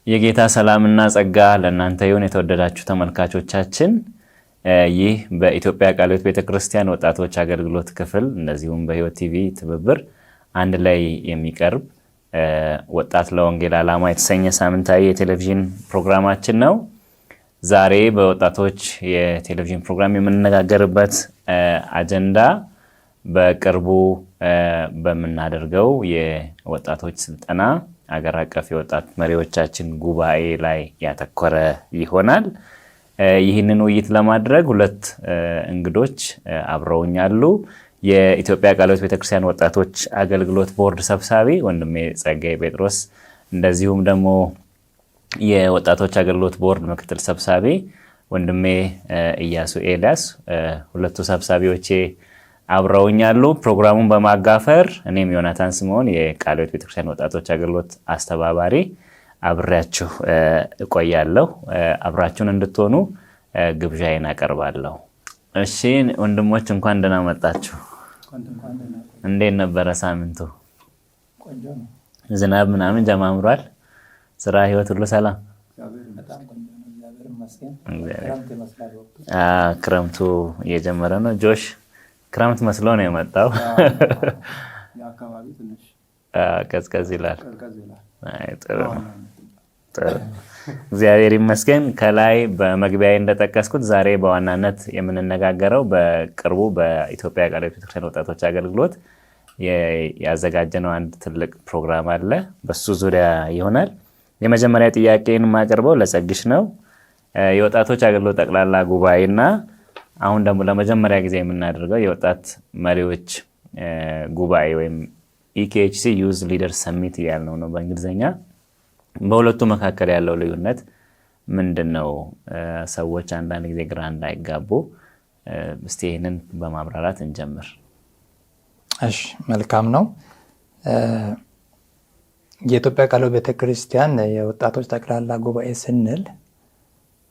የጌታ ሰላምና ጸጋ ለእናንተ ይሁን የተወደዳችሁ ተመልካቾቻችን። ይህ በኢትዮጵያ ቃለ ሕይወት ቤተክርስቲያን ወጣቶች አገልግሎት ክፍል እንደዚሁም በሕይወት ቲቪ ትብብር አንድ ላይ የሚቀርብ ወጣት ለወንጌል ዓላማ የተሰኘ ሳምንታዊ የቴሌቪዥን ፕሮግራማችን ነው። ዛሬ በወጣቶች የቴሌቪዥን ፕሮግራም የምንነጋገርበት አጀንዳ በቅርቡ በመናደርገው የወጣቶች ስልጠና አገር አቀፍ የወጣት መሪዎቻችን ጉባኤ ላይ ያተኮረ ይሆናል። ይህንን ውይይት ለማድረግ ሁለት እንግዶች አብረውኛሉ። የኢትዮጵያ ቃለ ሕይወት ቤተክርስቲያን ወጣቶች አገልግሎት ቦርድ ሰብሳቢ ወንድሜ ጸጋዬ ጴጥሮስ እንደዚሁም ደግሞ የወጣቶች አገልግሎት ቦርድ ምክትል ሰብሳቢ ወንድሜ ኢያሱ ኤልያስ ሁለቱ ሰብሳቢዎቼ አብረውኛሉ። ፕሮግራሙን በማጋፈር እኔም ዮናታን ስምዖን የቃለ ሕይወት ቤተክርስቲያን ወጣቶች አገልግሎት አስተባባሪ አብሬያችሁ እቆያለሁ። አብራችሁን እንድትሆኑ ግብዣዬን አቀርባለሁ። እሺ ወንድሞች እንኳን ደህና መጣችሁ። እንዴት ነበረ ሳምንቱ? ቆንጆ ነው። ዝናብ ምናምን ጀማምሯል? ስራ ህይወት ሁሉ ሰላም? ክረምቱ እየጀመረ ነው። ጆሽ ክረምት መስሎ ነው የመጣው። የአካባቢ ትንሽ ቀዝቀዝ ይላል። እግዚአብሔር ይመስገን። ከላይ በመግቢያዬ እንደጠቀስኩት ዛሬ በዋናነት የምንነጋገረው በቅርቡ በኢትዮጵያ ቃለ ሕይወት ቤተክርስቲያን ወጣቶች አገልግሎት ያዘጋጀነው አንድ ትልቅ ፕሮግራም አለ። በሱ ዙሪያ ይሆናል። የመጀመሪያ ጥያቄን የማቀርበው ለጸግሽ ነው። የወጣቶች አገልግሎት ጠቅላላ ጉባኤና አሁን ደግሞ ለመጀመሪያ ጊዜ የምናደርገው የወጣት መሪዎች ጉባኤ ወይም ኢኬኤችሲ ዩዝ ሊደር ሰሚት ያልነው ነው በእንግሊዝኛ። በሁለቱ መካከል ያለው ልዩነት ምንድነው? ሰዎች አንዳንድ ጊዜ ግራ እንዳይጋቡ እስቲ ይህንን በማብራራት እንጀምር። እሺ፣ መልካም ነው። የኢትዮጵያ ቃለ ሕይወት ቤተክርስቲያን የወጣቶች ጠቅላላ ጉባኤ ስንል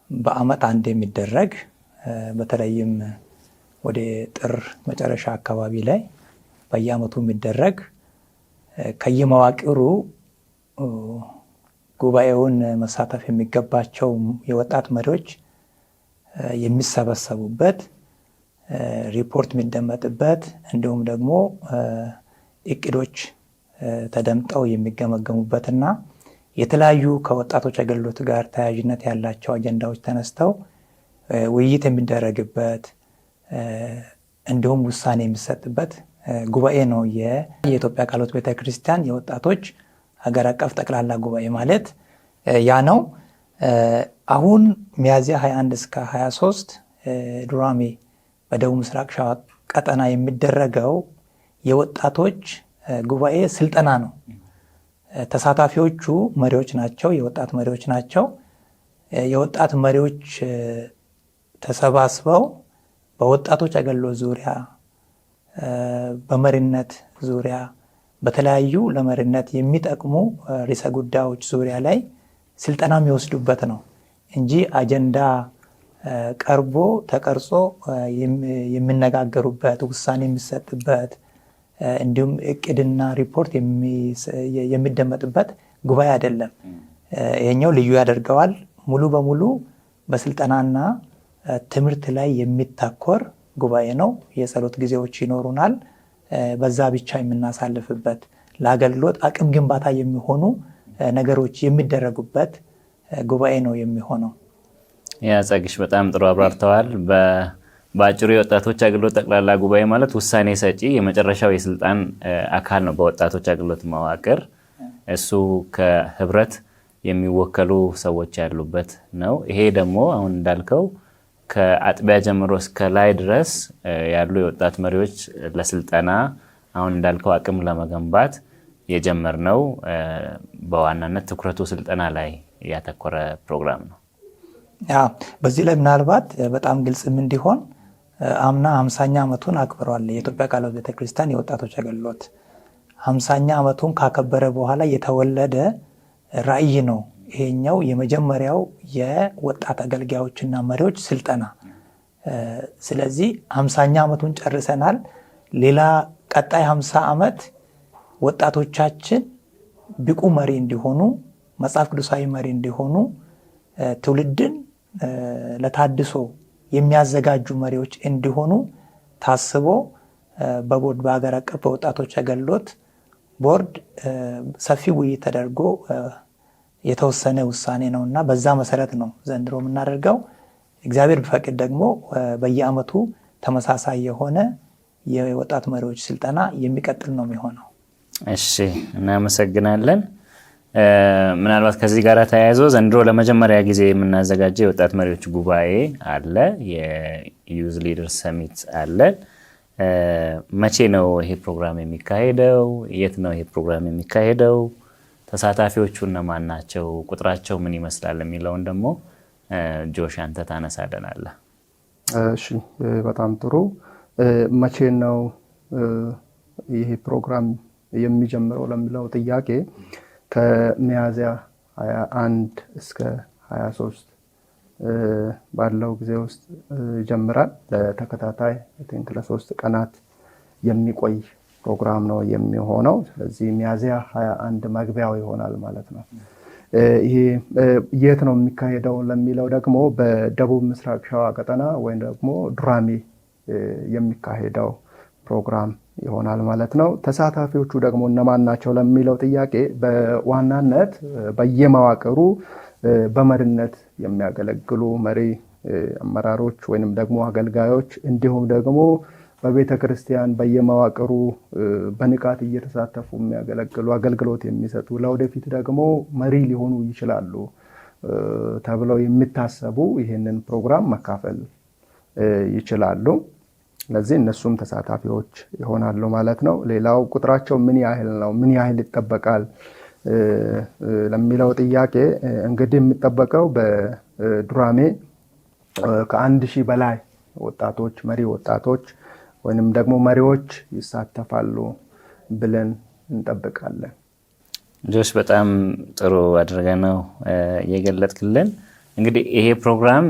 በአመት አንድ የሚደረግ በተለይም ወደ ጥር መጨረሻ አካባቢ ላይ በየአመቱ የሚደረግ ከየመዋቅሩ ጉባኤውን መሳተፍ የሚገባቸው የወጣት መሪዎች የሚሰበሰቡበት፣ ሪፖርት የሚደመጥበት እንዲሁም ደግሞ እቅዶች ተደምጠው የሚገመገሙበትና የተለያዩ ከወጣቶች አገልግሎት ጋር ተያያዥነት ያላቸው አጀንዳዎች ተነስተው ውይይት የሚደረግበት እንዲሁም ውሳኔ የሚሰጥበት ጉባኤ ነው የኢትዮጵያ ቃለ ሕይወት ቤተክርስቲያን የወጣቶች ሀገር አቀፍ ጠቅላላ ጉባኤ ማለት ያ ነው። አሁን ሚያዝያ 21 እስከ 23 ዱራሜ በደቡብ ምስራቅ ሸዋ ቀጠና የሚደረገው የወጣቶች ጉባኤ ስልጠና ነው። ተሳታፊዎቹ መሪዎች ናቸው፣ የወጣት መሪዎች ናቸው። የወጣት መሪዎች ተሰባስበው በወጣቶች አገልግሎት ዙሪያ፣ በመሪነት ዙሪያ፣ በተለያዩ ለመሪነት የሚጠቅሙ ርዕሰ ጉዳዮች ዙሪያ ላይ ስልጠና የሚወስዱበት ነው እንጂ አጀንዳ ቀርቦ ተቀርጾ የሚነጋገሩበት፣ ውሳኔ የሚሰጥበት እንዲሁም እቅድና ሪፖርት የሚደመጥበት ጉባኤ አይደለም። ይሄኛው ልዩ ያደርገዋል። ሙሉ በሙሉ በስልጠናና ትምህርት ላይ የሚታኮር ጉባኤ ነው። የጸሎት ጊዜዎች ይኖሩናል። በዛ ብቻ የምናሳልፍበት ለአገልግሎት አቅም ግንባታ የሚሆኑ ነገሮች የሚደረጉበት ጉባኤ ነው የሚሆነው። ያጸግሽ በጣም ጥሩ አብራርተዋል። በአጭሩ የወጣቶች አገልግሎት ጠቅላላ ጉባኤ ማለት ውሳኔ ሰጪ የመጨረሻው የስልጣን አካል ነው በወጣቶች አገልግሎት መዋቅር። እሱ ከህብረት የሚወከሉ ሰዎች ያሉበት ነው። ይሄ ደግሞ አሁን እንዳልከው ከአጥቢያ ጀምሮ እስከ ላይ ድረስ ያሉ የወጣት መሪዎች ለስልጠና አሁን እንዳልከው አቅም ለመገንባት የጀመርነው በዋናነት ትኩረቱ ስልጠና ላይ ያተኮረ ፕሮግራም ነው። በዚህ ላይ ምናልባት በጣም ግልጽም እንዲሆን አምና 50ኛ ዓመቱን አክብሯል የኢትዮጵያ ቃለ ሕይወት ቤተክርስቲያን የወጣቶች አገልግሎት። 50ኛ ዓመቱን ካከበረ በኋላ የተወለደ ራዕይ ነው ይሄኛው የመጀመሪያው የወጣት አገልጋዮችና መሪዎች ስልጠና። ስለዚህ 50ኛ ዓመቱን ጨርሰናል። ሌላ ቀጣይ 50 ዓመት ወጣቶቻችን ብቁ መሪ እንዲሆኑ መጽሐፍ ቅዱሳዊ መሪ እንዲሆኑ ትውልድን ለታድሶ የሚያዘጋጁ መሪዎች እንዲሆኑ ታስቦ በቦርድ በሀገር አቀፍ በወጣቶች አገልግሎት ቦርድ ሰፊ ውይይት ተደርጎ የተወሰነ ውሳኔ ነውና በዛ መሰረት ነው ዘንድሮ የምናደርገው። እግዚአብሔር ቢፈቅድ ደግሞ በየአመቱ ተመሳሳይ የሆነ የወጣት መሪዎች ስልጠና የሚቀጥል ነው የሚሆነው። እሺ፣ እናመሰግናለን። ምናልባት ከዚህ ጋር ተያይዞ ዘንድሮ ለመጀመሪያ ጊዜ የምናዘጋጀው የወጣት መሪዎች ጉባኤ አለ፣ የዩዝ ሊደርስ ሰሚት አለ። መቼ ነው ይሄ ፕሮግራም የሚካሄደው? የት ነው ይሄ ፕሮግራም የሚካሄደው? ተሳታፊዎቹ እነማን ናቸው? ቁጥራቸው ምን ይመስላል? የሚለውን ደግሞ ጆሽ አንተ ታነሳለናለህ። እሺ፣ በጣም ጥሩ። መቼ ነው ይሄ ፕሮግራም የሚጀምረው ለሚለው ጥያቄ ከሚያዝያ 21 እስከ 23 ባለው ጊዜ ውስጥ ይጀምራል። ለተከታታይ ለ3 ቀናት የሚቆይ ፕሮግራም ነው የሚሆነው። ስለዚህ ሚያዝያ 21 መግቢያው ይሆናል ማለት ነው። ይሄ የት ነው የሚካሄደው ለሚለው ደግሞ በደቡብ ምስራቅ ሸዋ ቀጠና ወይም ደግሞ ዱራሜ የሚካሄደው ፕሮግራም ይሆናል ማለት ነው። ተሳታፊዎቹ ደግሞ እነማን ናቸው ለሚለው ጥያቄ በዋናነት በየመዋቅሩ በመሪነት የሚያገለግሉ መሪ አመራሮች ወይንም ደግሞ አገልጋዮች እንዲሁም ደግሞ በቤተ ክርስቲያን በየመዋቅሩ በንቃት እየተሳተፉ የሚያገለግሉ አገልግሎት የሚሰጡ ለወደፊት ደግሞ መሪ ሊሆኑ ይችላሉ ተብለው የሚታሰቡ ይህንን ፕሮግራም መካፈል ይችላሉ። ስለዚህ እነሱም ተሳታፊዎች ይሆናሉ ማለት ነው። ሌላው ቁጥራቸው ምን ያህል ነው፣ ምን ያህል ይጠበቃል ለሚለው ጥያቄ እንግዲህ የሚጠበቀው በዱራሜ ከ1000 በላይ ወጣቶች መሪ ወጣቶች ወይንም ደግሞ መሪዎች ይሳተፋሉ ብለን እንጠብቃለን። ጆሽ በጣም ጥሩ አድርገህ ነው የገለጥክልን። እንግዲህ ይሄ ፕሮግራም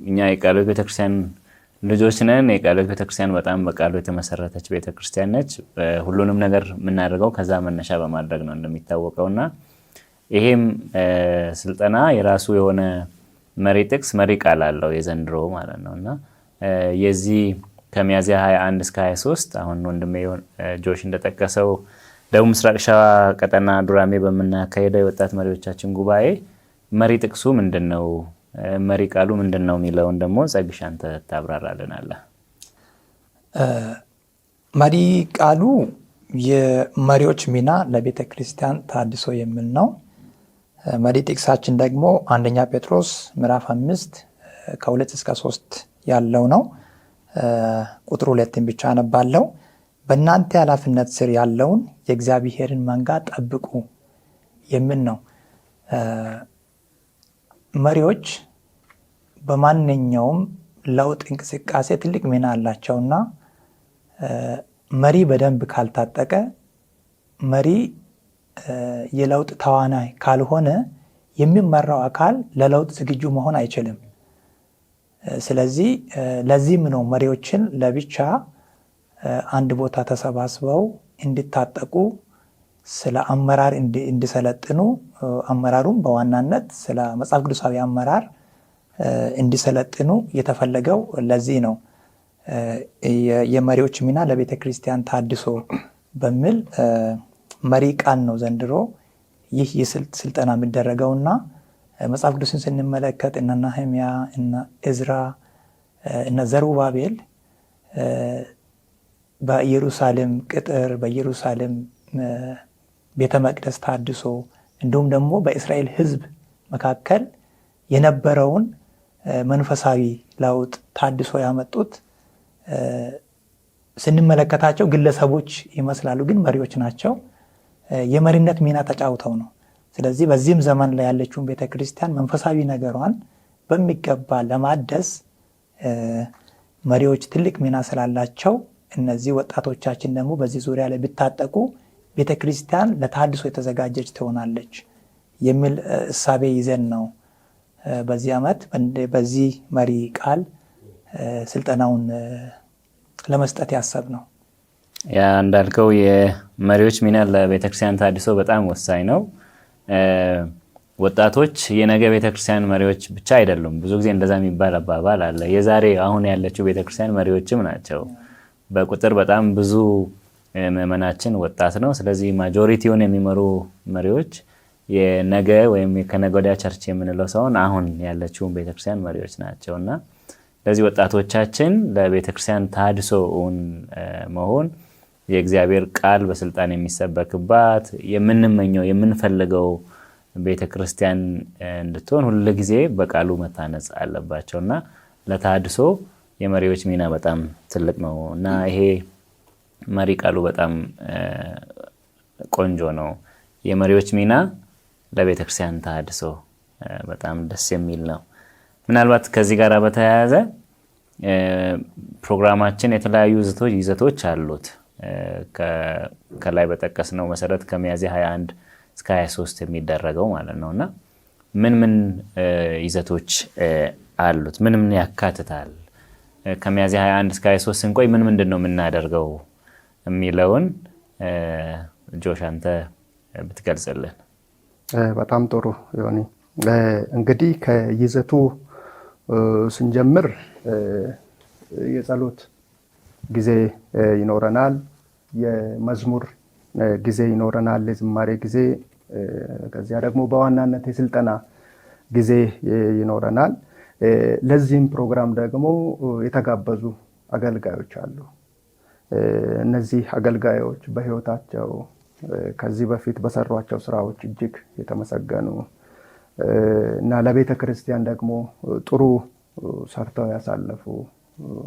እኛ የቃሉ ቤተክርስቲያን ልጆች ነን። የቃሉ ቤተክርስቲያን በጣም በቃሉ የተመሰረተች ቤተክርስቲያን ነች። ሁሉንም ነገር የምናደርገው ከዛ መነሻ በማድረግ ነው እንደሚታወቀውና ይሄም ስልጠና የራሱ የሆነ መሪ ጥቅስ መሪ ቃል አለው የዘንድሮ ማለት ነውና የዚህ ከሚያዝያ 21 እስከ 23 አሁን ወንድሜ ጆሽ እንደጠቀሰው ደቡብ ምስራቅ ሸዋ ቀጠና ዱራሜ በመናካሄደው የወጣት መሪዎቻችን ጉባኤ መሪ ጥቅሱ ምንድነው፣ መሪ ቃሉ ምንድነው የሚለውን ደግሞ ጸግሽ አንተ ታብራራልናለህ። መሪ ቃሉ የመሪዎች ሚና ለቤተ ክርስቲያን ታድሶ የሚል ነው። መሪ ጥቅሳችን ደግሞ 1 ጴጥሮስ ምዕራፍ 5 ከ2 እስከ 3 ያለው ነው። ቁጥር 2ን ብቻ አነባለሁ። በእናንተ ኃላፊነት ስር ያለውን የእግዚአብሔርን መንጋ ጠብቁ የሚል ነው። መሪዎች በማንኛውም ለውጥ እንቅስቃሴ ትልቅ ሚና አላቸውና መሪ በደንብ ካልታጠቀ፣ መሪ የለውጥ ተዋናይ ካልሆነ የሚመራው አካል ለለውጥ ዝግጁ መሆን አይችልም። ስለዚህ ለዚህም ነው መሪዎችን ለብቻ አንድ ቦታ ተሰባስበው እንዲታጠቁ ስለ አመራር እንዲሰለጥኑ፣ አመራሩም በዋናነት ስለ መጽሐፍ ቅዱሳዊ አመራር እንዲሰለጥኑ የተፈለገው ለዚህ ነው። የመሪዎች ሚና ለቤተ ክርስቲያን ታድሶ በሚል መሪ ቃል ነው ዘንድሮ ይህ ስልጠና የሚደረገውና መጽሐፍ ቅዱስን ስንመለከት እነ ነህምያ፣ እነ እዝራ፣ እነ ዘሩባቤል በኢየሩሳሌም ቅጥር፣ በኢየሩሳሌም ቤተ መቅደስ ታድሶ እንዲሁም ደግሞ በእስራኤል ሕዝብ መካከል የነበረውን መንፈሳዊ ለውጥ ታድሶ ያመጡት ስንመለከታቸው ግለሰቦች ይመስላሉ፣ ግን መሪዎች ናቸው። የመሪነት ሚና ተጫውተው ነው። ስለዚህ በዚህም ዘመን ላይ ያለችውን ቤተክርስቲያን መንፈሳዊ ነገሯን በሚገባ ለማደስ መሪዎች ትልቅ ሚና ስላላቸው እነዚህ ወጣቶቻችን ደግሞ በዚህ ዙሪያ ላይ ቢታጠቁ ቤተክርስቲያን ለታድሶ የተዘጋጀች ትሆናለች የሚል እሳቤ ይዘን ነው በዚህ ዓመት በዚህ መሪ ቃል ስልጠናውን ለመስጠት ያሰብ ነው። ያ እንዳልከው የመሪዎች ሚና ለቤተክርስቲያን ታድሶ በጣም ወሳኝ ነው። ወጣቶች የነገ ቤተክርስቲያን መሪዎች ብቻ አይደሉም። ብዙ ጊዜ እንደዛ የሚባል አባባል አለ። የዛሬ አሁን ያለችው ቤተክርስቲያን መሪዎችም ናቸው። በቁጥር በጣም ብዙ ምዕመናችን ወጣት ነው። ስለዚህ ማጆሪቲውን የሚመሩ መሪዎች የነገ ወይም ከነገ ወዲያ ቸርች የምንለው ሳይሆን አሁን ያለችውን ቤተክርስቲያን መሪዎች ናቸውና ለዚህ ወጣቶቻችን ለቤተክርስቲያን ተሐድሶ መሆን የእግዚአብሔር ቃል በስልጣን የሚሰበክባት የምንመኘው የምንፈልገው ቤተክርስቲያን እንድትሆን ሁሉ ጊዜ በቃሉ መታነጽ አለባቸውና ለተሐድሶ የመሪዎች ሚና በጣም ትልቅ ነው እና ይሄ መሪ ቃሉ በጣም ቆንጆ ነው። የመሪዎች ሚና ለቤተክርስቲያን ተሐድሶ በጣም ደስ የሚል ነው። ምናልባት ከዚህ ጋር በተያያዘ ፕሮግራማችን የተለያዩ ይዘቶች አሉት። ከላይ በጠቀስነው መሰረት ከሚያዝያ 21 እስከ 23 የሚደረገው ማለት ነውና ምን ይዘቶች አሉት? ምን ያካትታል? ከሚያዝያ 21 እስከ 23 ስንቆይ ምንድነው የምናደርገው የሚለውን ጆሽ አንተ ብትገልጽልን። በጣም ጥሩ ዮኒ። እንግዲህ ከይዘቱ ስንጀምር የጸሎት ጊዜ ይኖረናል፣ የመዝሙር ጊዜ ይኖረናል፣ የዝማሬ ጊዜ፣ ከዚያ ደግሞ በዋናነት የስልጠና ጊዜ ይኖረናል። ለዚህም ፕሮግራም ደግሞ የተጋበዙ አገልጋዮች አሉ። እነዚህ አገልጋዮች በሕይወታቸው ከዚህ በፊት በሰሯቸው ስራዎች እጅግ የተመሰገኑ እና ለቤተ ክርስቲያን ደግሞ ጥሩ ሰርተው ያሳለፉ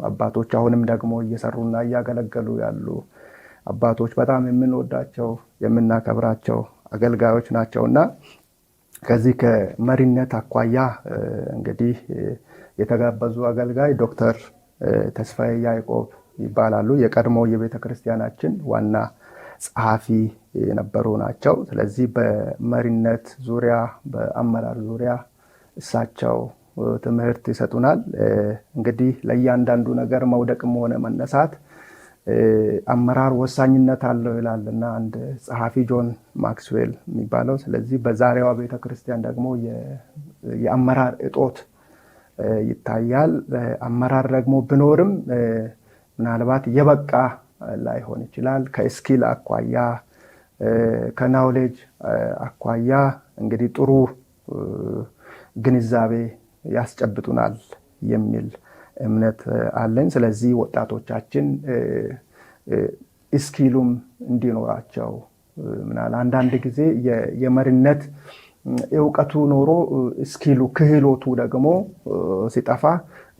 አባቶች አሁንም ደግሞ እየሰሩና እያገለገሉ ያሉ አባቶች በጣም የምንወዳቸው የምናከብራቸው አገልጋዮች ናቸውና ከዚህ ከመሪነት አኳያ እንግዲህ የተጋበዙ አገልጋይ ዶክተር ተስፋዬ ያዕቆብ ይባላሉ። የቀድሞ የቤተ ክርስቲያናችን ዋና ጸሐፊ የነበሩ ናቸው። ስለዚህ በመሪነት ዙሪያ በአመራር ዙሪያ እሳቸው ትምህርት ይሰጡናል። እንግዲህ ለእያንዳንዱ ነገር መውደቅም ሆነ መነሳት አመራር ወሳኝነት አለው ይላልና አንድ ጸሐፊ ጆን ማክስዌል የሚባለው። ስለዚህ በዛሬዋ ቤተክርስቲያን ደግሞ የአመራር እጦት ይታያል። አመራር ደግሞ ቢኖርም ምናልባት የበቃ ላይሆን ይችላል። ከስኪል አኳያ ከናውሌጅ አኳያ እንግዲህ ጥሩ ግንዛቤ ያስጨብጡናል የሚል እምነት አለኝ። ስለዚህ ወጣቶቻችን ስኪሉም እንዲኖራቸው ምናል አንዳንድ ጊዜ የመሪነት እውቀቱ ኖሮ ስኪሉ ክህሎቱ ደግሞ ሲጠፋ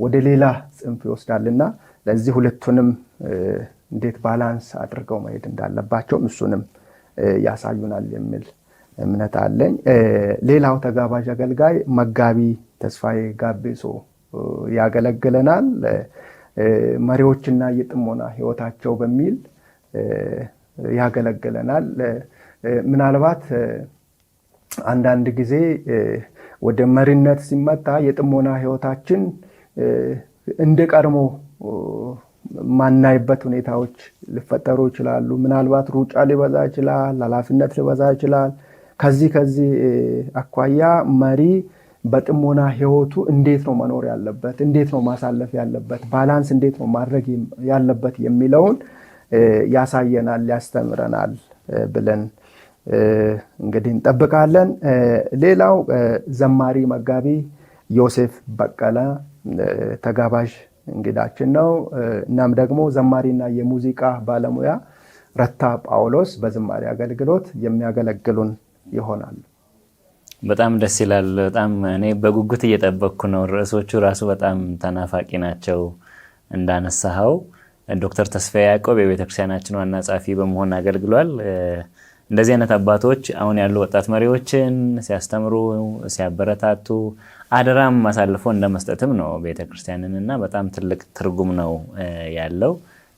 ወደ ሌላ ጽንፍ ይወስዳልና ለዚህ ሁለቱንም እንዴት ባላንስ አድርገው መሄድ እንዳለባቸው እሱንም ያሳዩናል የሚል እምነት አለኝ። ሌላው ተጋባዥ አገልጋይ መጋቢ ተስፋዬ ጋቤሶ ያገለግለናል። መሪዎችና የጥሞና ህይወታቸው በሚል ያገለግለናል። ምናልባት አንዳንድ ጊዜ ወደ መሪነት ሲመጣ የጥሞና ህይወታችን እንደ ቀድሞ ማናይበት ሁኔታዎች ሊፈጠሩ ይችላሉ። ምናልባት ሩጫ ሊበዛ ይችላል፣ ኃላፊነት ሊበዛ ይችላል። ከዚህ አኳያ መሪ በጥሞና ህይወቱ እንዴት ነው መኖር ያለበት፣ እንዴት ነው ማሳለፍ ያለበት፣ ባላንስ እንዴት ነው ማድረግ ያለበት የሚለውን ያሳየናል፣ ያስተምረናል ብለን እንግዲህ እንጠብቃለን። ሌላው ዘማሪ መጋቢ ዮሴፍ በቀለ ተጋባዥ እንግዳችን ነው። እናም ደግሞ ዘማሪና የሙዚቃ ባለሙያ ረታ ጳውሎስ በዝማሬ አገልግሎት የሚያገለግሉን ይሆናል። በጣም ደስ ይላል። በጣም እኔ በጉጉት እየጠበቅኩ ነው። ርዕሶቹ ራሱ በጣም ተናፋቂ ናቸው። እንዳነሳኸው ዶክተር ተስፋዬ ያዕቆብ የቤተክርስቲያናችን ዋና ጸሐፊ በመሆን አገልግሏል። እንደዚህ አይነት አባቶች አሁን ያሉ ወጣት መሪዎችን ሲያስተምሩ፣ ሲያበረታቱ አደራም አሳልፎ እንደመስጠትም ነው ቤተክርስቲያንንና በጣም ትልቅ ትርጉም ነው ያለው።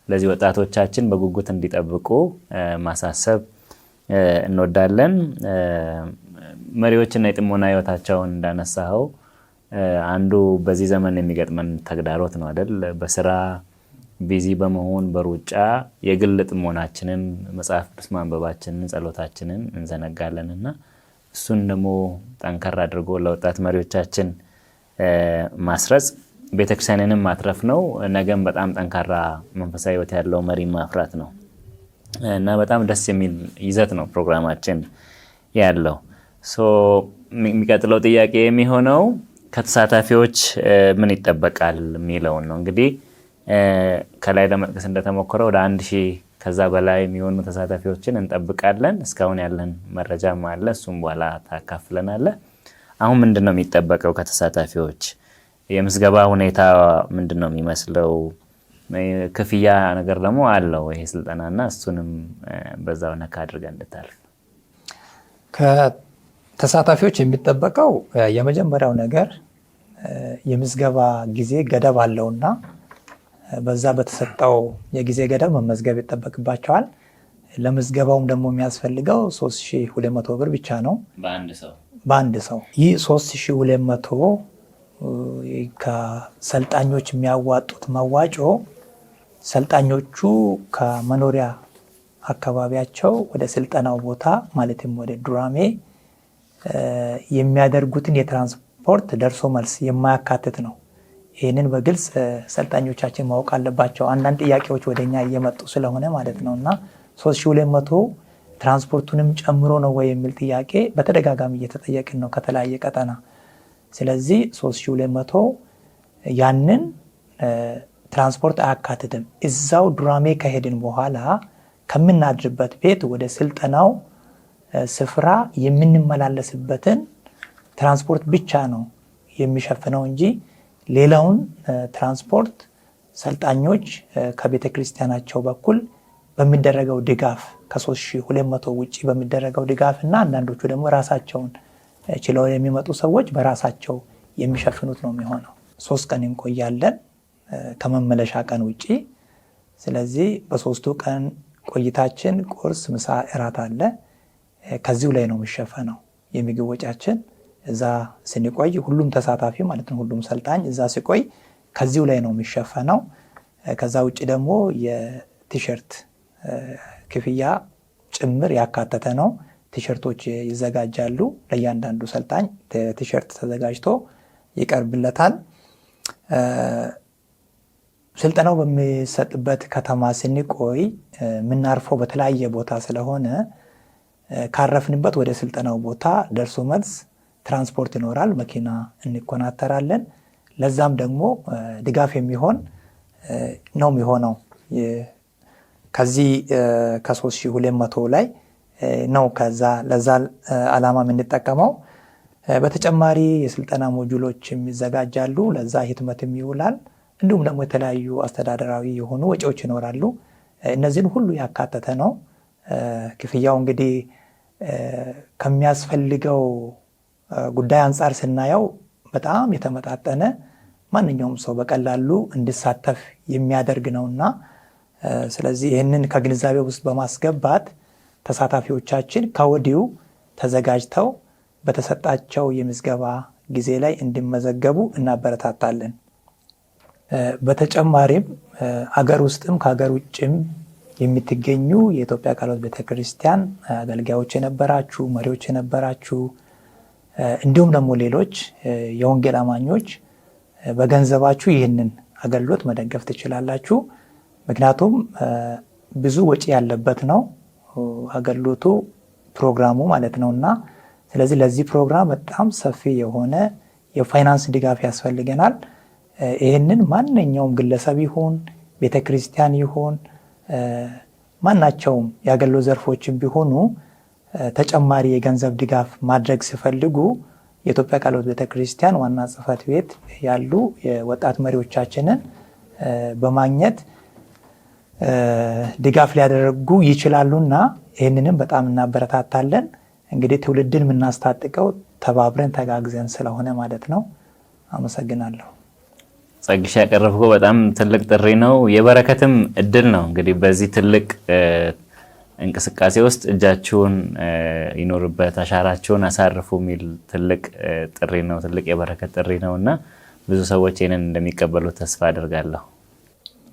ለዚህ ወጣቶቻችን በጉጉት እንዲጠብቁ ማሳሰብ እንወዳለን። መሪዎችና የጥሞና ህይወታቸውን እንዳነሳኸው አንዱ በዚህ ዘመን የሚገጥመን ተግዳሮት ነው አይደል? በስራ ቢዚ በመሆን በሩጫ የግል ጥሞናችንን መጽሐፍ ቅዱስ ማንበባችንን ጸሎታችንን እንዘነጋለንና እሱን ደግሞ ጠንከር አድርጎ ለወጣት መሪዎቻችን ማስረጽ ቤተክርስቲያንንም ማትረፍ ነው። ነገም በጣም ጠንካራ መንፈሳዊ ሕይወት ያለው መሪ ማፍራት ነው እና በጣም ደስ የሚል ይዘት ነው ፕሮግራማችን ያለው። የሚቀጥለው ጥያቄ የሚሆነው ከተሳታፊዎች ምን ይጠበቃል የሚለውን ነው። እንግዲህ ከላይ ለመጥቀስ እንደተሞከረው ወደ 1000 ከዛ በላይ የሚሆኑ ተሳታፊዎችን እንጠብቃለን። እስካሁን ያለን መረጃም አለ፣ እሱም በኋላ ታካፍለናለህ። አሁን ምንድን ነው የሚጠበቀው ከተሳታፊዎች? የምዝገባ ሁኔታ ምንድን ነው የሚመስለው? ክፍያ ነገር ደግሞ አለው ይሄ ስልጠናና እሱንም በዛው ነካ አድርገን እንድታልፍ። ከተሳታፊዎች የሚጠበቀው የመጀመሪያው ነገር የምዝገባ ጊዜ ገደብ አለውና በዛ በተሰጠው የጊዜ ገደብ መመዝገብ ይጠበቅባቸዋል። ለምዝገባውም ደግሞ የሚያስፈልገው 3200 ብር ብቻ ነው በአንድ ሰው። ይህ 3200 ከሰልጣኞች የሚያዋጡት መዋጮ ሰልጣኞቹ ከመኖሪያ አካባቢያቸው ወደ ስልጠናው ቦታ ማለትም ወደ ዱራሜ የሚያደርጉትን የትራንስፖርት ደርሶ መልስ የማያካትት ነው። ይህንን በግልጽ ሰልጣኞቻችን ማወቅ አለባቸው። አንዳንድ ጥያቄዎች ወደኛ እየመጡ ስለሆነ ማለት ነው እና 3200 ትራንስፖርቱንም ጨምሮ ነው ወይ የሚል ጥያቄ በተደጋጋሚ እየተጠየቅን ነው ከተለያየ ቀጠና። ስለዚህ 3200 ያንን ትራንስፖርት አያካትትም። እዛው ዱራሜ ከሄድን በኋላ ከምናድርበት ቤት ወደ ስልጠናው ስፍራ የምንመላለስበትን ትራንስፖርት ብቻ ነው የሚሸፍነው እንጂ ሌላውን ትራንስፖርት ሰልጣኞች ከቤተ ክርስቲያናቸው በኩል በሚደረገው ድጋፍ ከ3200 ውጪ በሚደረገው ድጋፍ እና አንዳንዶቹ ደግሞ ራሳቸውን ችለው የሚመጡ ሰዎች በራሳቸው የሚሸፍኑት ነው የሚሆነው። 3 ቀን እንቆያለን ከመመለሻ ቀን ውጪ። ስለዚህ በ3ቱ ቀን ቆይታችን ቁርስ፣ ምሳ፣ እራት አለ። ከዚሁ ላይ ነው የሚሸፈነው የምግብ ወጪያችን። እዛ ስንቆይ ሁሉም ተሳታፊ ማለት ነው ሁሉም ሰልጣኝ እዛ ሲቆይ ከዚሁ ላይ ነው የሚሸፈነው። ከዛ ውጪ ደግሞ የቲሸርት ክፍያ ጭምር ያካተተ ነው። ቲሸርቶች ይዘጋጃሉ። ለእያንዳንዱ ሰልጣኝ ቲሸርት ተዘጋጅቶ ይቀርብለታል። ስልጠናው በሚሰጥበት ከተማ ስንቆይ የምናርፈው በተለያየ ቦታ ስለሆነ ካረፍንበት ወደ ስልጠናው ቦታ ደርሶ መልስ ትራንስፖርት ይኖራል። መኪና እንኮናተራለን። ለዛም ደግሞ ድጋፍ የሚሆን ነው የሚሆነው። ከዚህ ከ3200 ላይ ነው ለዛ ዓላማ የምንጠቀመው። በተጨማሪ የስልጠና ሞጁሎች ይዘጋጃሉ። ለዛ ህትመትም ይውላል። እንዲሁም ደግሞ የተለያዩ አስተዳደራዊ የሆኑ ወጪዎች ይኖራሉ። እነዚህን ሁሉ ያካተተ ነው። ክፍያው እንግዲህ ከሚያስፈልገው ጉዳይ አንጻር ስናየው በጣም የተመጣጠነ ማንኛውም ሰው በቀላሉ እንዲሳተፍ የሚያደርግ ነውና ስለዚህ ይህንን ከግንዛቤ ውስጥ በማስገባት ተሳታፊዎቻችን ከወዲሁ ተዘጋጅተው በተሰጣቸው የምዝገባ ጊዜ ላይ እንዲመዘገቡ እናበረታታለን። በተጨማሪም አገር ውስጥም ከሀገር ውጭም የምትገኙ የኢትዮጵያ ቃለ ሕይወት ቤተክርስቲያን አገልጋዮች የነበራችሁ፣ መሪዎች የነበራችሁ እንዲሁም ደግሞ ሌሎች የወንጌል አማኞች በገንዘባችሁ ይህንን አገልግሎት መደገፍ ትችላላችሁ። ምክንያቱም ብዙ ወጪ ያለበት ነው አገልግሎቱ ፕሮግራሙ ማለት ነውና ስለዚህ ለዚህ ፕሮግራም በጣም ሰፊ የሆነ የፋይናንስ ድጋፍ ያስፈልገናል። ይህንን ማንኛውም ግለሰብ ይሁን ቤተክርስቲያን ይሁን ማናቸውም የአገልግሎት ዘርፎችን ቢሆኑ ተጨማሪ የገንዘብ ድጋፍ ማድረግ ሲፈልጉ የኢትዮጵያ ቃለ ሕይወት ቤተክርስቲያን ዋና ጽሕፈት ቤት ያሉ የወጣት መሪዎቻችንን በማግኘት ድጋፍ ሊያደርጉ ይችላሉና ይህንንም በጣም እናበረታታለን። እንግዲህ ትውልድን የምናስታጥቀው ተባብረን ተጋግዘን ስለሆነ ማለት ነው። አመሰግናለሁ። ጸግሽ ያቀረብከው በጣም ትልቅ ጥሪ ነው፣ የበረከትም እድል ነው። እንግዲህ በዚህ ትልቅ እንቅስቃሴ ውስጥ እጃችሁን ይኖርበት፣ አሻራችሁን አሳርፉ የሚል ትልቅ ጥሪ ነው፣ ትልቅ የበረከት ጥሪ ነው እና ብዙ ሰዎች ይህንን እንደሚቀበሉ ተስፋ አድርጋለሁ።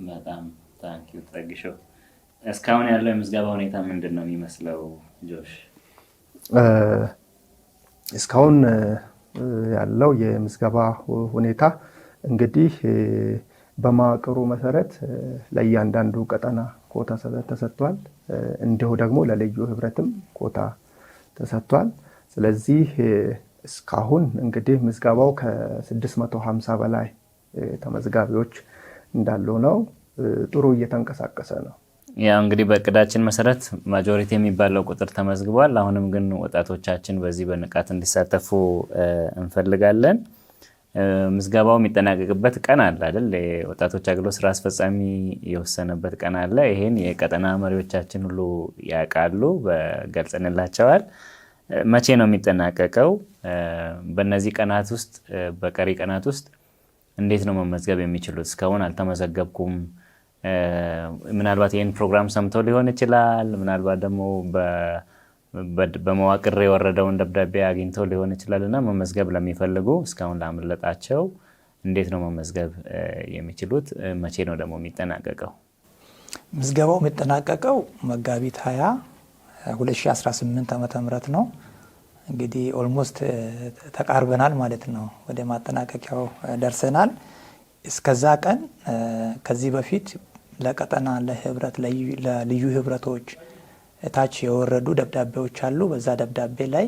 በጣም ታንኪዩ ጸግሾ። እስካሁን ያለው የምዝገባ ሁኔታ ምንድን ነው የሚመስለው ጆሽ? እስካሁን ያለው የምዝገባ ሁኔታ እንግዲህ በመዋቅሩ መሰረት ለእያንዳንዱ ቀጠና ኮታ ተሰጥቷል። እንዲሁ ደግሞ ለልዩ ህብረትም ኮታ ተሰጥቷል። ስለዚህ እስካሁን እንግዲህ ምዝገባው ከ650 በላይ ተመዝጋቢዎች እንዳሉ ነው። ጥሩ እየተንቀሳቀሰ ነው። ያው እንግዲህ በእቅዳችን መሰረት ማጆሪቲ የሚባለው ቁጥር ተመዝግቧል። አሁንም ግን ወጣቶቻችን በዚህ በንቃት እንዲሳተፉ እንፈልጋለን። ምዝገባው የሚጠናቀቅበት ቀን አለ አይደል? የወጣቶች አገልግሎት ስራ አስፈጻሚ የወሰነበት ቀን አለ። ይሄን የቀጠና መሪዎቻችን ሁሉ ያውቃሉ፣ በገልጸንላቸዋል። መቼ ነው የሚጠናቀቀው? በእነዚህ ቀናት ውስጥ በቀሪ ቀናት ውስጥ እንዴት ነው መመዝገብ የሚችሉት? እስካሁን አልተመዘገብኩም። ምናልባት ይህን ፕሮግራም ሰምተው ሊሆን ይችላል። ምናልባት ደግሞ በመዋቅር የወረደውን ደብዳቤ አግኝተው ሊሆን ይችላል እና መመዝገብ ለሚፈልጉ እስካሁን ላመለጣቸው እንዴት ነው መመዝገብ የሚችሉት? መቼ ነው ደግሞ የሚጠናቀቀው? ምዝገባው የሚጠናቀቀው መጋቢት 20 2018 ዓ.ም ነው። እንግዲህ ኦልሞስት ተቃርበናል ማለት ነው። ወደ ማጠናቀቂያው ደርሰናል። እስከዛ ቀን ከዚህ በፊት ለቀጠና ለህብረት ለልዩ ህብረቶች ታች የወረዱ ደብዳቤዎች አሉ። በዛ ደብዳቤ ላይ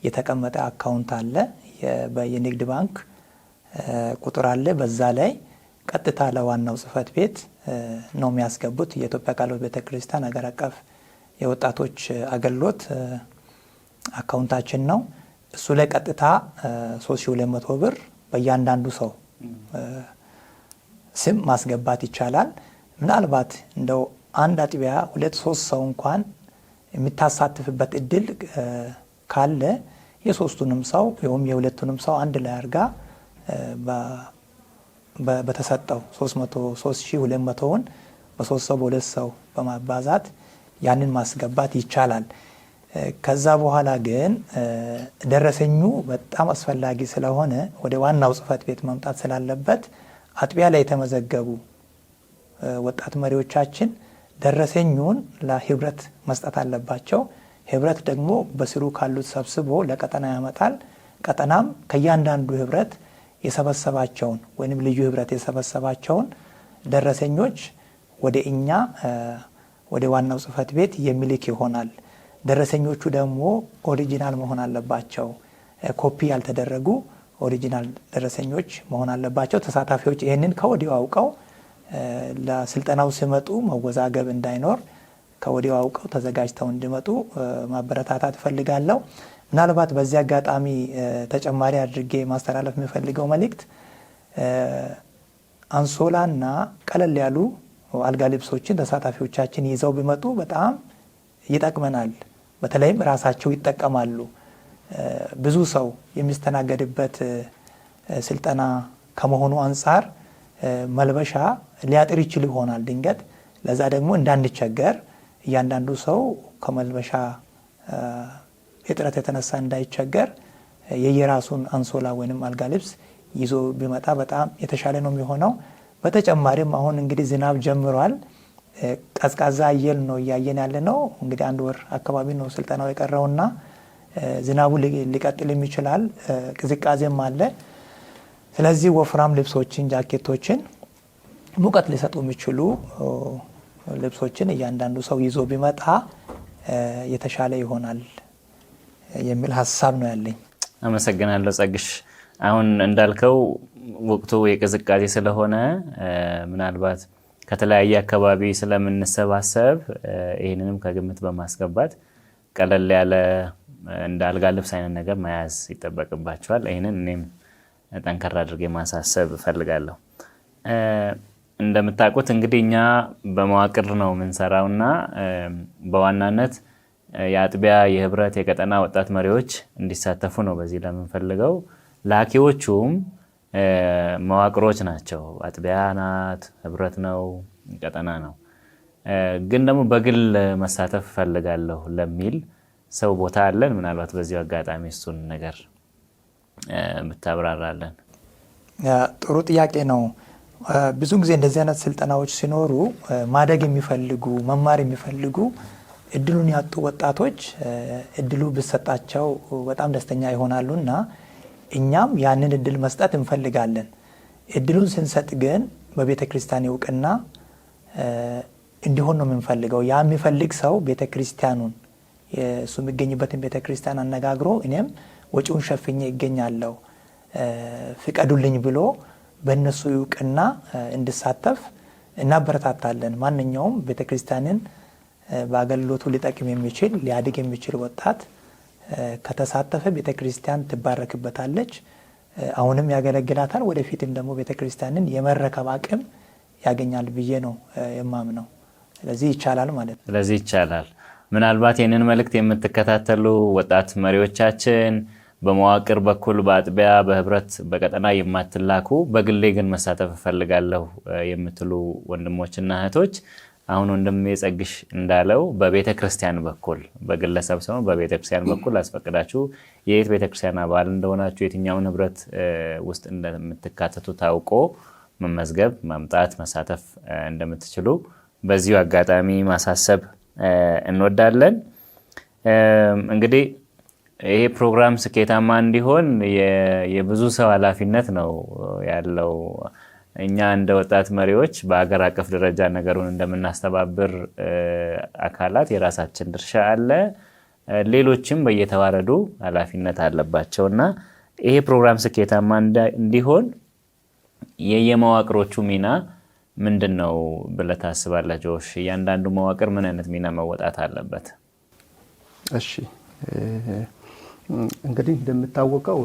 የተቀመጠ አካውንት አለ፣ የንግድ ባንክ ቁጥር አለ። በዛ ላይ ቀጥታ ለዋናው ጽህፈት ቤት ነው የሚያስገቡት። የኢትዮጵያ ቃለ ሕይወት ቤተክርስቲያን ሀገር አቀፍ የወጣቶች አገልግሎት አካውንታችን ነው። እሱ ላይ ቀጥታ 3200 ብር በእያንዳንዱ ሰው ስም ማስገባት ይቻላል። ምናልባት እንደው አንድ አጥቢያ 2-3 ሰው እንኳን የሚታሳትፍበት እድል ካለ የሶስቱንም ሰው ወይም የሁለቱንም ሰው አንድ ላይ አድርጋ በተሰጠው 3200ውን በ3 ሰው በ2 ሰው በማባዛት ያንን ማስገባት ይቻላል። ከዛ በኋላ ግን ደረሰኙ በጣም አስፈላጊ ስለሆነ ወደ ዋናው ጽህፈት ቤት መምጣት ስላለበት አጥቢያ ላይ የተመዘገቡ ወጣት መሪዎቻችን ደረሰኙን ለህብረት መስጠት አለባቸው። ህብረት ደግሞ በስሩ ካሉት ሰብስቦ ለቀጠና ያመጣል። ቀጠናም ከእያንዳንዱ ህብረት የሰበሰባቸውን ወይም ልዩ ህብረት የሰበሰባቸውን ደረሰኞች ወደ እኛ ወደ ዋናው ጽህፈት ቤት የሚልክ ይሆናል። ደረሰኞቹ ደግሞ ኦሪጂናል መሆን አለባቸው። ኮፒ ያልተደረጉ ኦሪጂናል ደረሰኞች መሆን አለባቸው። ተሳታፊዎች ይህንን ከወዲሁ አውቀው ለስልጠናው ሲመጡ መወዛገብ እንዳይኖር ከወዲሁ አውቀው ተዘጋጅተው እንዲመጡ ማበረታታት እፈልጋለሁ። ምናልባት በዚህ አጋጣሚ ተጨማሪ አድርጌ ማስተላለፍ የሚፈልገው መልእክት አንሶላና ቀለል ያሉ አልጋ ልብሶችን ተሳታፊዎቻችን ይዘው ቢመጡ በጣም ይጠቅመናል። በተለይም ራሳቸው ይጠቀማሉ። ብዙ ሰው የሚስተናገድበት ስልጠና ከመሆኑ አንጻር መልበሻ ሊያጥር ይችል ይሆናል ድንገት። ለዛ ደግሞ እንዳንቸገር እያንዳንዱ ሰው ከመልበሻ እጥረት የተነሳ እንዳይቸገር የየራሱን አንሶላ ወይንም አልጋ ልብስ ይዞ ቢመጣ በጣም የተሻለ ነው የሚሆነው። በተጨማሪም አሁን እንግዲህ ዝናብ ጀምሯል። ቀዝቃዛ አየር ነው እያየን ያለ ነው። እንግዲህ 1 ወር አካባቢ ነው ስልጠናው የቀረውና ዝናቡ ሊቀጥል ይችላል፣ ቅዝቃዜም አለ። ስለዚህ ወፍራም ልብሶችን፣ ጃኬቶችን፣ ሙቀት ሊሰጡ የሚችሉ ልብሶችን እያንዳንዱ ሰው ይዞ ቢመጣ የተሻለ ይሆናል የሚል ሀሳብ ነው ያለኝ። አመሰግናለሁ ጸግሽ። አሁን እንዳልከው ወቅቱ የቅዝቃዜ ስለሆነ ምናልባት ከተለያየ አካባቢ ስለምንሰባሰብ ይህንንም ከግምት በማስገባት ቀለል ያለ እንደ አልጋ ልብስ አይነት ነገር መያዝ ይጠበቅባቸዋል። ይህንን እኔም ጠንከር አድርጌ ማሳሰብ እፈልጋለሁ። እንደምታውቁት እንግዲህ እኛ በመዋቅር ነው የምንሰራውና በዋናነት የአጥቢያ የህብረት የቀጠና ወጣት መሪዎች እንዲሳተፉ ነው በዚህ ለምንፈልገው። ላኪዎቹም መዋቅሮች ናቸው። አጥቢያ ናት፣ ህብረት ነው፣ ቀጠና ነው። ግን ደግሞ በግል መሳተፍ እፈልጋለሁ ለሚል ሰው ቦታ አለን። ምናልባት በዚሁ አጋጣሚ እሱን ነገር ብታብራራለን። ጥሩ ጥያቄ ነው። ብዙ ጊዜ እንደዚህ አይነት ስልጠናዎች ሲኖሩ ማደግ የሚፈልጉ መማር የሚፈልጉ እድሉን ያጡ ወጣቶች እድሉ ቢሰጣቸው በጣም ደስተኛ ይሆናሉና እኛም ያንን እድል መስጠት እንፈልጋለን። እድሉን ስንሰጥ ግን በቤተ ክርስቲያን እውቅና እንዲሆን ነው የምንፈልገው። ያ የሚፈልግ ሰው ቤተ ክርስቲያኑን እሱ የሚገኝበትን ቤተ ክርስቲያን አነጋግሮ እኔም ወጪውን ሸፍኜ ይገኛለሁ ፍቀዱልኝ ብሎ በእነሱ እውቅና እንድሳተፍ እናበረታታለን። ማንኛውም ቤተ ክርስቲያንን በአገልግሎቱ ሊጠቅም የሚችል ሊያድግ የሚችል ወጣት ከተሳተፈ ቤተ ክርስቲያን ትባረክበታለች፣ አሁንም ያገለግላታል፣ ወደፊትም ደግሞ ቤተ ክርስቲያንን የመረከብ አቅም ያገኛል ብዬ ነው የማምነው። ስለዚህ ይቻላል ማለት ነው። ስለዚህ ይቻላል። ምናልባት ይህንን መልእክት የምትከታተሉ ወጣት መሪዎቻችን በመዋቅር በኩል በአጥቢያ በህብረት በቀጠና የማትላኩ በግሌ ግን መሳተፍ እፈልጋለሁ የምትሉ ወንድሞችና እህቶች አሁን ወንድም የጸግሽ እንዳለው በቤተ ክርስቲያን በኩል በግለሰብ ሰው በቤተ ክርስቲያን በኩል አስፈቅዳችሁ የየት ቤተ ክርስቲያን አባል እንደሆናችሁ የትኛውን ህብረት ውስጥ እንደምትካተቱ ታውቆ መመዝገብ መምጣት መሳተፍ እንደምትችሉ በዚሁ አጋጣሚ ማሳሰብ እንወዳለን። እንግዲህ ይሄ ፕሮግራም ስኬታማ እንዲሆን የብዙ ሰው ኃላፊነት ነው ያለው። እኛ እንደ ወጣት መሪዎች በአገር አቀፍ ደረጃ ነገሩን እንደምናስተባብር አካላት የራሳችን ድርሻ አለ። ሌሎችም በየተዋረዱ ኃላፊነት አለባቸውና ይሄ ፕሮግራም ስኬታማ እንዲሆን የየመዋቅሮቹ ሚና ምንድነው ብለህ ታስባለህ ጆሽ? እያንዳንዱ መዋቅር ምን አይነት ሚና መወጣት አለበት? እሺ እንግዲህ እንደምታወቀው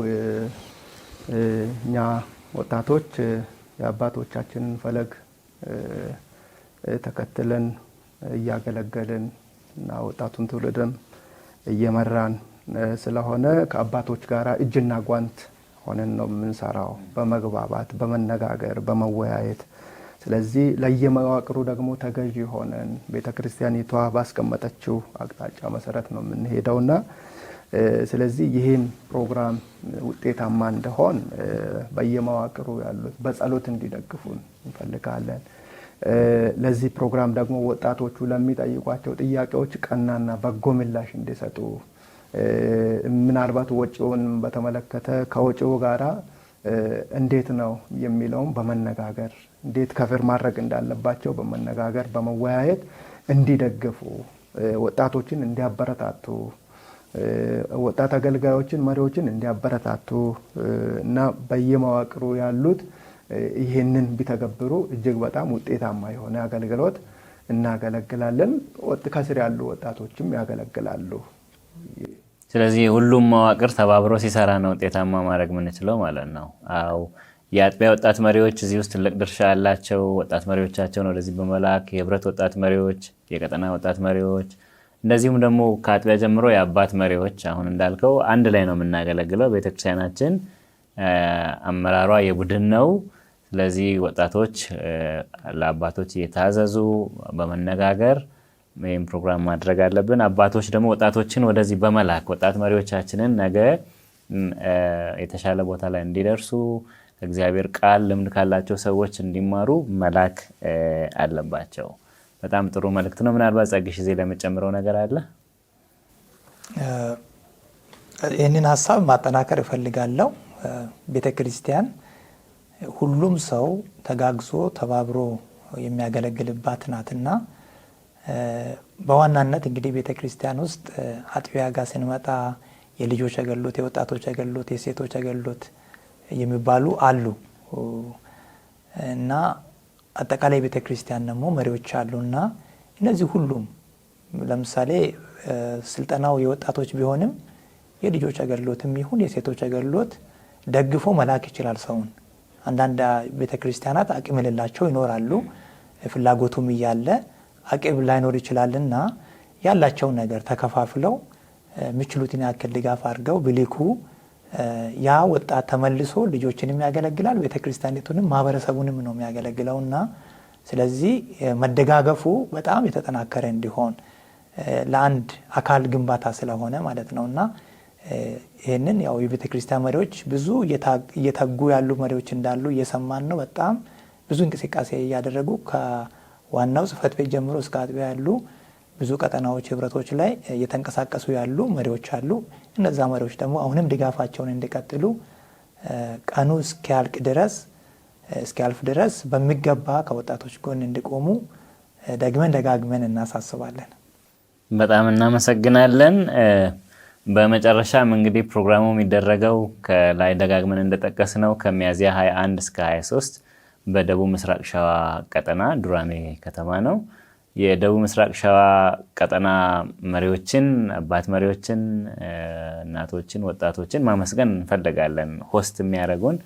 እኛ ወጣቶች የአባቶቻችንን ፈለግ ተከትለን እያገለገልን እና ወጣቱን ትውልድም እየመራን ስለሆነ ከአባቶች ጋር እጅና ጓንት ሆነን ነው የምንሰራው፣ በመግባባት በመነጋገር በመወያየት። ስለዚህ ለየመዋቅሩ ደግሞ ተገዢ ሆነን ቤተክርስቲያኒቷ ባስቀመጠችው አቅጣጫ መሰረት ነው የምንሄደውና ስለዚህ ይህን ፕሮግራም ውጤታማ እንደሆን በየመዋቅሩ ያሉት በጸሎት እንዲደግፉን እንፈልጋለን። ለዚህ ፕሮግራም ደግሞ ወጣቶቹ ለሚጠይቋቸው ጥያቄዎች ቀናና በጎ ምላሽ እንዲሰጡ፣ ምናልባት ወጪውን በተመለከተ ከወጪው ጋራ እንዴት ነው የሚለውን በመነጋገር እንዴት ከፍር ማድረግ እንዳለባቸው በመነጋገር በመወያየት እንዲደግፉ፣ ወጣቶችን እንዲያበረታቱ፣ ወጣት አገልጋዮችን መሪዎችን እንዲያበረታቱ እና በየመዋቅሩ ያሉት ይሄንን ቢተገብሩ እጅግ በጣም ውጤታማ የሆነ አገልግሎት እናገለግላለን። ከስር ያሉ ወጣቶችም ያገለግላሉ። ስለዚህ ሁሉም መዋቅር ተባብሮ ሲሰራ ነው ውጤታማ ማድረግ የምንችለው ማለት ነው። አዎ የአጥቢያ ወጣት መሪዎች እዚህ ውስጥ ትልቅ ድርሻ ያላቸው፣ ወጣት መሪዎቻቸውን ወደዚህ በመላክ የህብረት ወጣት መሪዎች፣ የቀጠና ወጣት መሪዎች እንደዚሁም ደግሞ ከአጥቢያ ጀምሮ የአባት መሪዎች አሁን እንዳልከው አንድ ላይ ነው የምናገለግለው። ቤተክርስቲያናችን አመራሯ የቡድን ነው። ስለዚህ ወጣቶች ለአባቶች እየታዘዙ በመነጋገር ይህም ፕሮግራም ማድረግ አለብን። አባቶች ደግሞ ወጣቶችን ወደዚህ በመላክ ወጣት መሪዎቻችንን ነገ የተሻለ ቦታ ላይ እንዲደርሱ እግዚአብሔር ቃል ልምድ ካላቸው ሰዎች እንዲማሩ መላክ አለባቸው። በጣም ጥሩ መልእክት ነው። ምናልባት ጸግሽ እዚህ ለመጨመረው ነገር አለ? ይህንን ሀሳብ ማጠናከር እፈልጋለሁ። ቤተክርስቲያን ሁሉም ሰው ተጋግዞ ተባብሮ የሚያገለግልባት ናትና በዋናነት እንግዲህ ቤተክርስቲያን ውስጥ አጥቢያ ጋር ስንመጣ የልጆች አገልግሎት፣ የወጣቶች አገልግሎት፣ የሴቶች አገልግሎት የሚባሉ አሉ እና አጠቃላይ ቤተክርስቲያን ደግሞ መሪዎች አሉና እነዚህ ሁሉም ለምሳሌ ስልጠናው የወጣቶች ቢሆንም የልጆች አገልግሎትም ይሁን የሴቶች አገልግሎት ደግፎ መላክ ይችላል ሰውን። አንዳንድ ቤተክርስቲያናት አቅም የሌላቸው ይኖራሉ። ፍላጎቱም እያለ አቅም ላይኖር ይችላልና ያላቸው ነገር ተከፋፍለው የሚችሉትን ያክል ድጋፍ አድርገው ብሊኩ ያ ወጣት ተመልሶ ልጆችንም ያገለግላል፣ ቤተክርስቲያኒቱንም ማህበረሰቡንም ነው የሚያገለግለውና ስለዚህ መደጋገፉ በጣም የተጠናከረ እንዲሆን ለአንድ አካል ግንባታ ስለሆነ ማለት ነውና ይሄንን ያው የቤተክርስቲያን መሪዎች ብዙ እየተጉ ያሉ መሪዎች እንዳሉ እየሰማን ነው። በጣም ብዙ እንቅስቃሴ እያደረጉ ከዋናው ጽሕፈት ቤት ጀምሮ እስከ አጥቢያ ያሉ ብዙ ቀጠናዎች ህብረቶች ላይ እየተንቀሳቀሱ ያሉ መሪዎች አሉ። እነዛ መሪዎች ደግሞ አሁንም ድጋፋቸውን እንዲቀጥሉ ቀኑ እስኪያልፍ ድረስ በሚገባ ከወጣቶች ጎን እንዲቆሙ ደጋግመን እናሳስባለን። በጣም እናመሰግናለን። በመጨረሻም እንግዲህ ፕሮግራሙ የሚደረገው ከላይ ደጋግመን እንደጠቀስነው ከሚያዝያ 21 እስከ 23 በደቡብ ምስራቅ ሸዋ ቀጠና ዱራሜ ከተማ ነው። የደቡብ ምስራቅ ሸዋ ቀጠና መሪዎችን፣ አባት መሪዎችን፣ እናቶችን፣ ወጣቶችን ማመስገን እንፈልጋለን። ሆስት የሚያደርጉን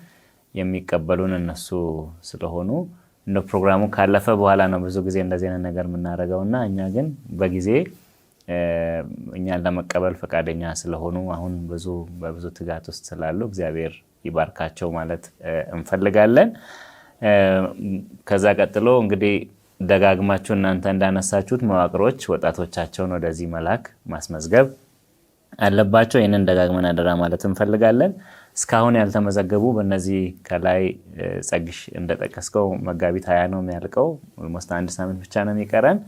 የሚቀበሉን እነሱ ስለሆኑ እንደ ፕሮግራሙ ካለፈ በኋላ ነው ብዙ ጊዜ እንደዚህ አይነት ነገር የምናደርገውና እኛ ግን በጊዜ እኛን ለመቀበል ፈቃደኛ ስለሆኑ አሁን በብዙ ትጋት ውስጥ ስላሉ እግዚአብሔር ይባርካቸው ማለት እንፈልጋለን። ከዛ ቀጥሎ እንግዲህ ደጋግማችሁ እናንተ እንዳነሳችሁት መዋቅሮች ወጣቶቻቸውን ወደዚህ መላክ ማስመዝገብ አለባቸው። ይህንን ደጋግመን አደራ ማለት እንፈልጋለን። እስካሁን ያልተመዘገቡ በእነዚህ ከላይ ጸግሽ እንደጠቀስከው መጋቢት 20 ነው የሚያልቀው። ኦልሞስት 1 ሳምንት ብቻ ነው የሚቀረን።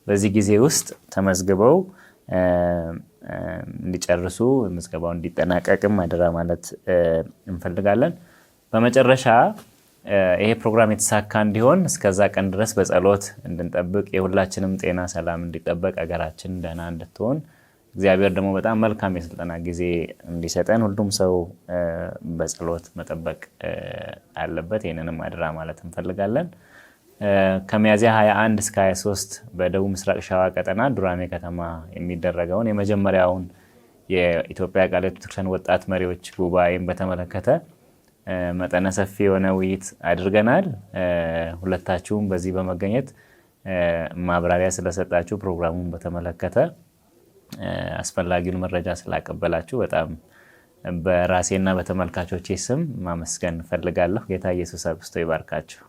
በዚህ ጊዜ ውስጥ ተመዝግበው እንዲጨርሱ ምዝገባው እንዲጠናቀቅም አደራ ማለት እንፈልጋለን። በመጨረሻ ይሄ ፕሮግራም የተሳካ እንዲሆን እስከዛ ቀን ድረስ በጸሎት እንድንጠብቅ የሁላችንም ጤና ሰላም እንዲጠበቅ አገራችን ደህና እንድትሆን እግዚአብሔር ደግሞ በጣም መልካም የስልጠና ጊዜ እንዲሰጠን ሁሉም ሰው በጸሎት መጠበቅ አለበት። ይህንንም አደራ ማለት እንፈልጋለን። ከሚያዝያ 21 እስከ 23 በደቡብ ምስራቅ ሸዋ ቀጠና ዱራሜ ከተማ የሚደረገውን የመጀመሪያውን የኢትዮጵያ ቃለ ሕይወት ቤተክርስቲያን ወጣት መሪዎች ጉባኤን በተመለከተ መጠነ ሰፊ የሆነ ውይይት አድርገናል። ሁለታችሁም በዚህ በመገኘት ማብራሪያ ስለሰጣችሁ ፕሮግራሙን በተመለከተ አስፈላጊውን መረጃ ስላቀበላችሁ በጣም በራሴና በተመልካቾቼ ስም ማመስገን ፈልጋለሁ። ጌታ ኢየሱስ አብዝቶ ይባርካችሁ።